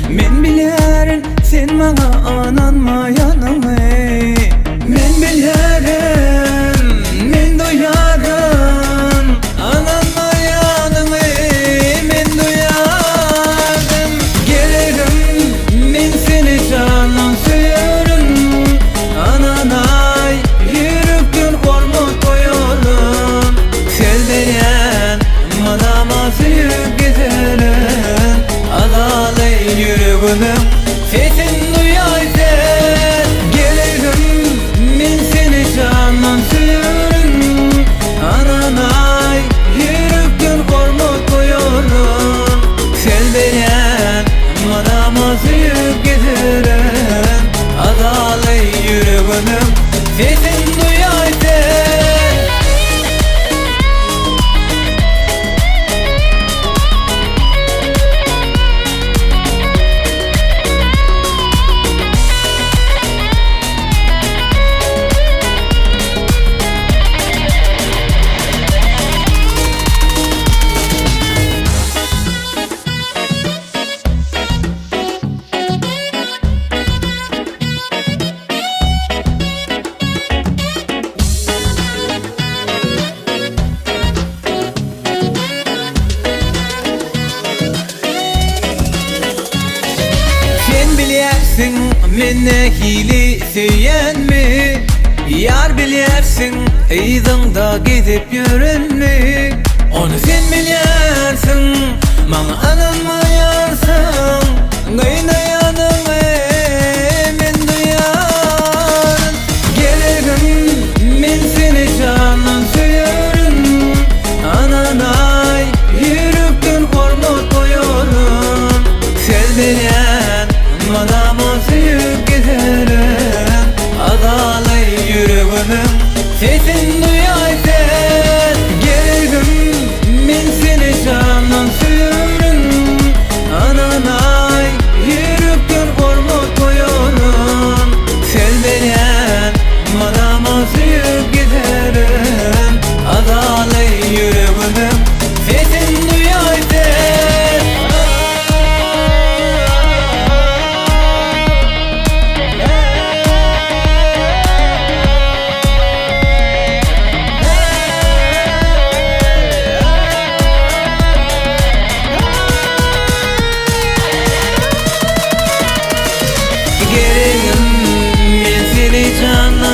Men bilerin sen bana ananmayanım Men bilerim, men duyarım ananmayanım men duyarım Gelirim, men seni canan söylerim Ananay, yürekten hormat koyarım Sevdiren, madama suyup giderim Yüreğim sesin duyaydı Gelirim men seni canan söylerim Ananay yürekten hormat koyarım Sevdiren madama suyup giderim Adalı yüreğim sesin duyaydı Bilirsin menne hili söyyen mi? Yar bilirsin eydinda gidip yürünme Onu sen bilirsin bana anılmayarsın Kaynayanım men duyarım Gelirim men seni canan söylerim Ananay yürekten hormat koyarım Sevdiren madama suyup giderim Adalı yüreğim sesin duyaydı Gelirim men seni canan söylerim Ananay yürekten hormat koyarım Sevdiren madama suyup giderim Adalı yüreğim sesin duyaydı Gelirim men seni canan